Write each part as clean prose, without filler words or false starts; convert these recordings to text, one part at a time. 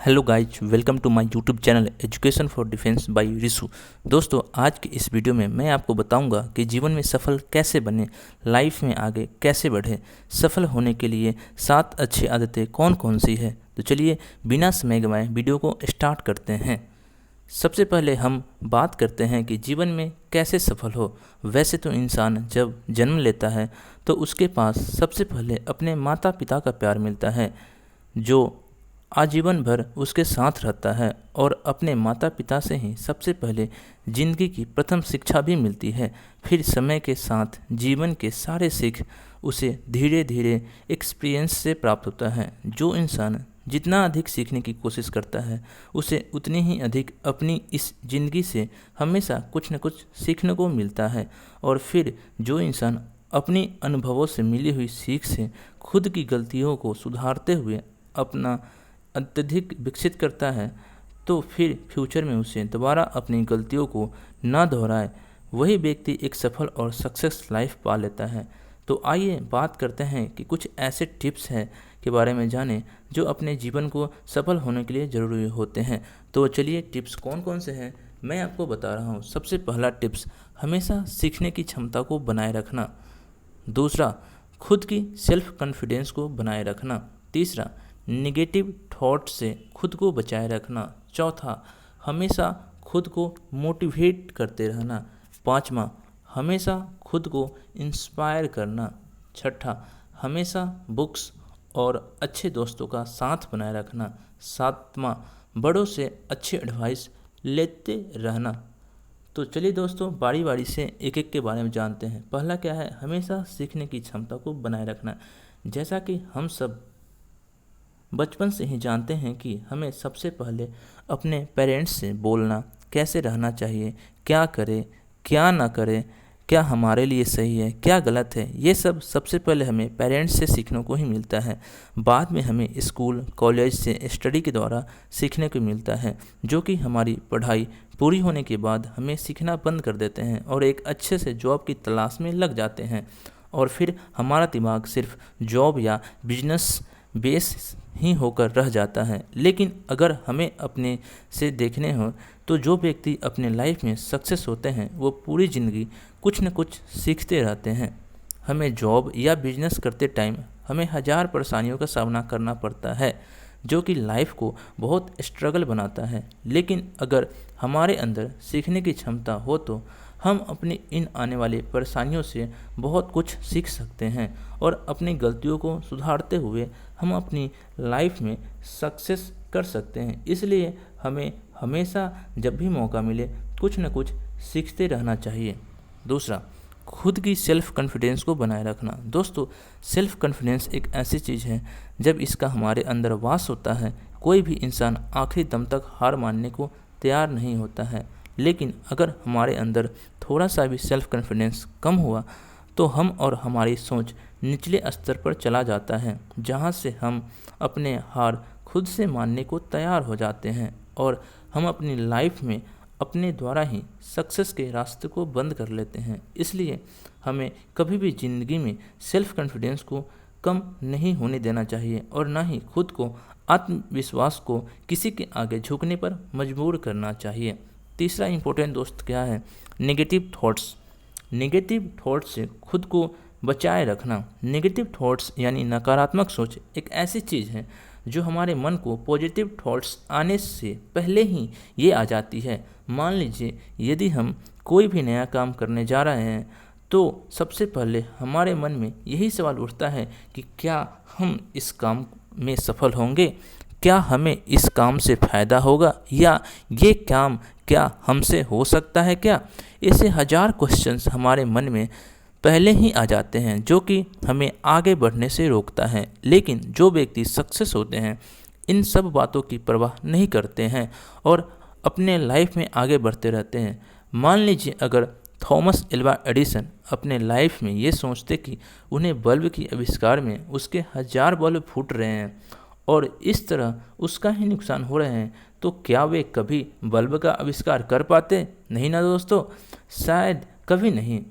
Hello guys, welcome to my YouTube channel education for defence by Rishu. दोस्तों, आज के इस वीडियो में मैं आपको बताऊंगा कि जीवन में सफल कैसे बने, लाइफ में आगे कैसे बढ़े। सफल होने के लिए 7 अच्छी आदतें कौन कौन सी है। तो चलिए बिना समय गंवाए वीडियो को स्टार्ट करते हैं। सबसे पहले हम बात करते हैं कि जीवन में कैसे सफल हो। वैसे तो इंसान जब जन्म लेता है तो उसके पास सबसे पहले अपने माता पिता का प्यार मिलता है, जो आजीवन भर उसके साथ रहता है। और अपने माता पिता से ही सबसे पहले जिंदगी की प्रथम शिक्षा भी मिलती है। फिर समय के साथ जीवन के सारे सीख उसे धीरे धीरे एक्सपीरियंस से प्राप्त होता है। जो इंसान जितना अधिक सीखने की कोशिश करता है उसे उतनी ही अधिक अपनी इस जिंदगी से हमेशा कुछ न कुछ सीखने को मिलता है। और फिर जो इंसान अपनी अनुभवों से मिली हुई सीख से खुद की गलतियों को सुधारते हुए अपना अत्यधिक विकसित करता है, तो फिर फ्यूचर में उसे दोबारा अपनी गलतियों को ना दोहराए, वही व्यक्ति एक सफल और सक्सेस लाइफ पा लेता है। तो आइए बात करते हैं कि कुछ ऐसे टिप्स हैं के बारे में जानें जो अपने जीवन को सफल होने के लिए ज़रूरी होते हैं। तो चलिए टिप्स कौन कौन से हैं मैं आपको बता रहा हूँ। सबसे पहला टिप्स, हमेशा सीखने की क्षमता को बनाए रखना। दूसरा, खुद की सेल्फ कॉन्फिडेंस को बनाए रखना। तीसरा, निगेटिव थॉट से खुद को बचाए रखना। चौथा, हमेशा खुद को मोटिवेट करते रहना। पाँचवा, हमेशा खुद को इंस्पायर करना। छठा, हमेशा बुक्स और अच्छे दोस्तों का साथ बनाए रखना। सातवां, बड़ों से अच्छे एडवाइस लेते रहना। तो चलिए दोस्तों, बारी बारी से एक एक के बारे में जानते हैं। पहला क्या है, हमेशा सीखने की क्षमता को बनाए रखना। जैसा कि हम सब बचपन से ही जानते हैं कि हमें सबसे पहले अपने पेरेंट्स से बोलना, कैसे रहना चाहिए, क्या करें क्या ना करें, क्या हमारे लिए सही है क्या गलत है, ये सब सबसे पहले हमें पेरेंट्स से सीखने को ही मिलता है। बाद में हमें स्कूल कॉलेज से स्टडी के द्वारा सीखने को मिलता है, जो कि हमारी पढ़ाई पूरी होने के बाद हमें सीखना बंद कर देते हैं और एक अच्छे से जॉब की तलाश में लग जाते हैं। और फिर हमारा दिमाग सिर्फ जॉब या बिजनेस बेस ही होकर रह जाता है। लेकिन अगर हमें अपने से देखने हो तो जो व्यक्ति अपने लाइफ में सक्सेस होते हैं वो पूरी ज़िंदगी कुछ न कुछ सीखते रहते हैं। हमें जॉब या बिजनेस करते टाइम हमें हज़ार परेशानियों का सामना करना पड़ता है, जो कि लाइफ को बहुत स्ट्रगल बनाता है। लेकिन अगर हमारे अंदर सीखने की क्षमता हो तो हम अपनी इन आने वाली परेशानियों से बहुत कुछ सीख सकते हैं और अपनी गलतियों को सुधारते हुए हम अपनी लाइफ में सक्सेस कर सकते हैं। इसलिए हमें हमेशा जब भी मौका मिले कुछ न कुछ सीखते रहना चाहिए। दूसरा, खुद की सेल्फ कॉन्फिडेंस को बनाए रखना। दोस्तों, सेल्फ कॉन्फिडेंस एक ऐसी चीज़ है, जब इसका हमारे अंदर वास होता है कोई भी इंसान आखिरी दम तक हार मानने को तैयार नहीं होता है। लेकिन अगर हमारे अंदर थोड़ा सा भी सेल्फ कॉन्फिडेंस कम हुआ तो हम और हमारी सोच निचले स्तर पर चला जाता है, जहाँ से हम अपने हार खुद से मानने को तैयार हो जाते हैं और हम अपनी लाइफ में अपने द्वारा ही सक्सेस के रास्ते को बंद कर लेते हैं। इसलिए हमें कभी भी ज़िंदगी में सेल्फ कॉन्फिडेंस को कम नहीं होने देना चाहिए और ना ही खुद को आत्मविश्वास को किसी के आगे झुकने पर मजबूर करना चाहिए। तीसरा इम्पोर्टेंट दोस्त क्या है, नेगेटिव थॉट्स। नेगेटिव थॉट्स से खुद को बचाए रखना। नेगेटिव थॉट्स यानी नकारात्मक सोच एक ऐसी चीज़ है जो हमारे मन को पॉजिटिव थॉट्स आने से पहले ही ये आ जाती है। मान लीजिए यदि हम कोई भी नया काम करने जा रहे हैं तो सबसे पहले हमारे मन में यही सवाल उठता है कि क्या हम इस काम में सफल होंगे, क्या हमें इस काम से फ़ायदा होगा, या ये काम क्या हमसे हो सकता है क्या। ऐसे हज़ार क्वेश्चंस हमारे मन में पहले ही आ जाते हैं, जो कि हमें आगे बढ़ने से रोकता है। लेकिन जो व्यक्ति सक्सेस होते हैं इन सब बातों की परवाह नहीं करते हैं और अपने लाइफ में आगे बढ़ते रहते हैं। मान लीजिए अगर थॉमस एल्वा एडिसन अपने लाइफ में ये सोचते कि उन्हें बल्ब की आविष्कार में उसके 1000 बल्ब फूट रहे हैं और इस तरह उसका ही नुकसान हो रहे हैं, तो क्या वे कभी बल्ब का आविष्कार कर पाते? नहीं ना दोस्तों, शायद कभी नहीं।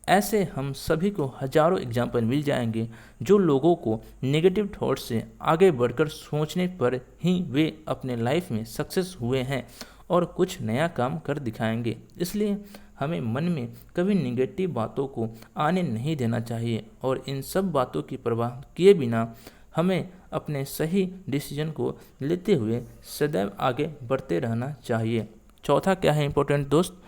ऐसे हम सभी को हजारों एग्जाम्पल मिल जाएंगे जो लोगों को नेगेटिव थॉट से आगे बढ़कर सोचने पर ही वे अपने लाइफ में सक्सेस हुए हैं और कुछ नया काम कर दिखाएंगे। इसलिए हमें मन में कभी नेगेटिव बातों को आने नहीं देना चाहिए और इन सब बातों की परवाह किए बिना हमें अपने सही डिसीजन को लेते हुए सदैव आगे बढ़ते रहना चाहिए। चौथा क्या है इम्पोर्टेंट दोस्त,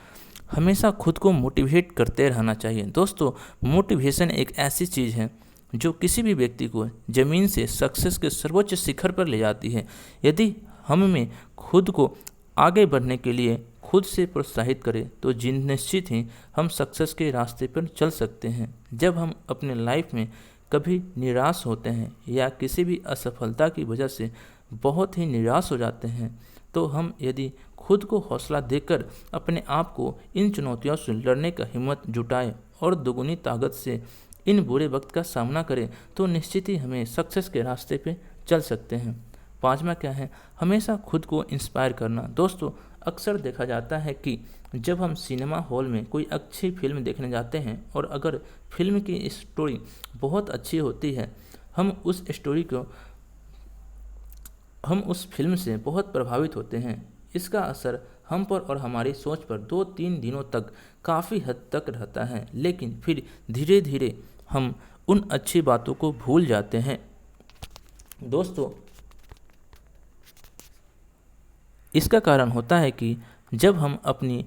हमेशा खुद को मोटिवेट करते रहना चाहिए। दोस्तों, मोटिवेशन एक ऐसी चीज़ है जो किसी भी व्यक्ति को ज़मीन से सक्सेस के सर्वोच्च शिखर पर ले जाती है। यदि हम में खुद को आगे बढ़ने के लिए खुद से प्रोत्साहित करें तो निश्चित ही हम सक्सेस के रास्ते पर चल सकते हैं। जब हम अपने लाइफ में कभी निराश होते हैं या किसी भी असफलता की वजह से बहुत ही निराश हो जाते हैं तो हम यदि खुद को हौसला देकर अपने आप को इन चुनौतियों से लड़ने का हिम्मत जुटाएं और दोगुनी ताकत से इन बुरे वक्त का सामना करें तो निश्चित ही हमें सक्सेस के रास्ते पे चल सकते हैं। पांचवा क्या है, हमेशा खुद को इंस्पायर करना। दोस्तों, अक्सर देखा जाता है कि जब हम सिनेमा हॉल में कोई अच्छी फिल्म देखने जाते हैं और अगर फिल्म की स्टोरी बहुत अच्छी होती है हम उस फिल्म से बहुत प्रभावित होते हैं। इसका असर हम पर और हमारी सोच पर 2-3 दिनों तक काफ़ी हद तक रहता है, लेकिन फिर धीरे धीरे हम उन अच्छी बातों को भूल जाते हैं। दोस्तों, इसका कारण होता है कि जब हम अपनी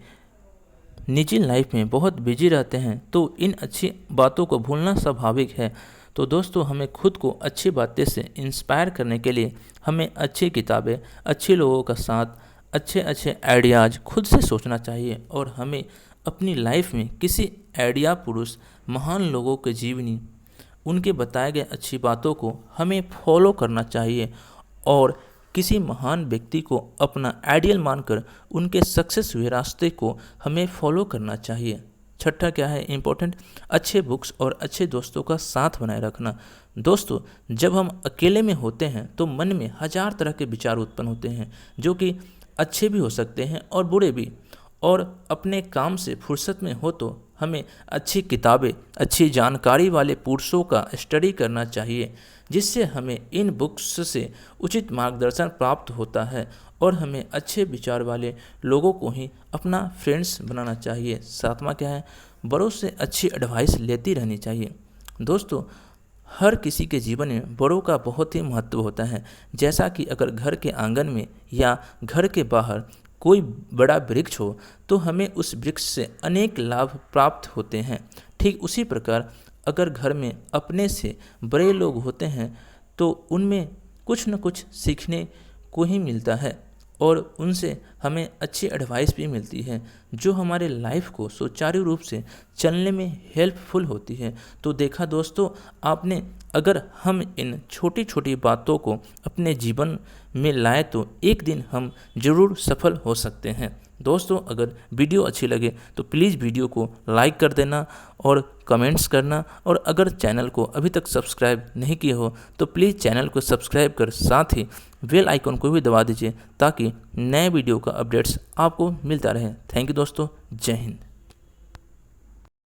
निजी लाइफ में बहुत बिजी रहते हैं तो इन अच्छी बातों को भूलना स्वाभाविक है। तो दोस्तों, हमें खुद को अच्छी बातें से इंस्पायर करने के लिए हमें अच्छी किताबें, अच्छे लोगों का साथ, अच्छे अच्छे आइडियाज़ खुद से सोचना चाहिए और हमें अपनी लाइफ में किसी आइडिया पुरुष, महान लोगों के जीवनी, उनके बताए गए अच्छी बातों को हमें फॉलो करना चाहिए और किसी महान व्यक्ति को अपना आइडियल मानकर उनके सक्सेस हुए रास्ते को हमें फॉलो करना चाहिए। छठा क्या है इम्पोर्टेंट, अच्छे बुक्स और अच्छे दोस्तों का साथ बनाए रखना। दोस्तों, जब हम अकेले में होते हैं तो मन में हजार तरह के विचार उत्पन्न होते हैं जो कि अच्छे भी हो सकते हैं और बुरे भी, और अपने काम से फुर्सत में हो तो हमें अच्छी किताबें, अच्छी जानकारी वाले पुरुषों का स्टडी करना चाहिए जिससे हमें इन बुक्स से उचित मार्गदर्शन प्राप्त होता है और हमें अच्छे विचार वाले लोगों को ही अपना फ्रेंड्स बनाना चाहिए। सातवां क्या है, बड़ों से अच्छी एडवाइस लेती रहनी चाहिए। दोस्तों, हर किसी के जीवन में बड़ों का बहुत ही महत्व होता है। जैसा कि अगर घर के आंगन में या घर के बाहर कोई बड़ा वृक्ष हो तो हमें उस वृक्ष से अनेक लाभ प्राप्त होते हैं, ठीक उसी प्रकार अगर घर में अपने से बड़े लोग होते हैं तो उनमें कुछ न कुछ सीखने को ही मिलता है और उनसे हमें अच्छी एडवाइस भी मिलती है जो हमारे लाइफ को सुचारू रूप से चलने में हेल्पफुल होती है। तो देखा दोस्तों आपने, अगर हम इन छोटी छोटी बातों को अपने जीवन में लाए तो एक दिन हम जरूर सफल हो सकते हैं। दोस्तों, अगर वीडियो अच्छी लगे तो प्लीज़ वीडियो को लाइक कर देना और कमेंट्स करना, और अगर चैनल को अभी तक सब्सक्राइब नहीं किए हो तो प्लीज़ चैनल को सब्सक्राइब कर साथ ही बेल आइकन को भी दबा दीजिए ताकि नए वीडियो का अपडेट्स आपको मिलता रहे। थैंक यू दोस्तों, जय हिंद।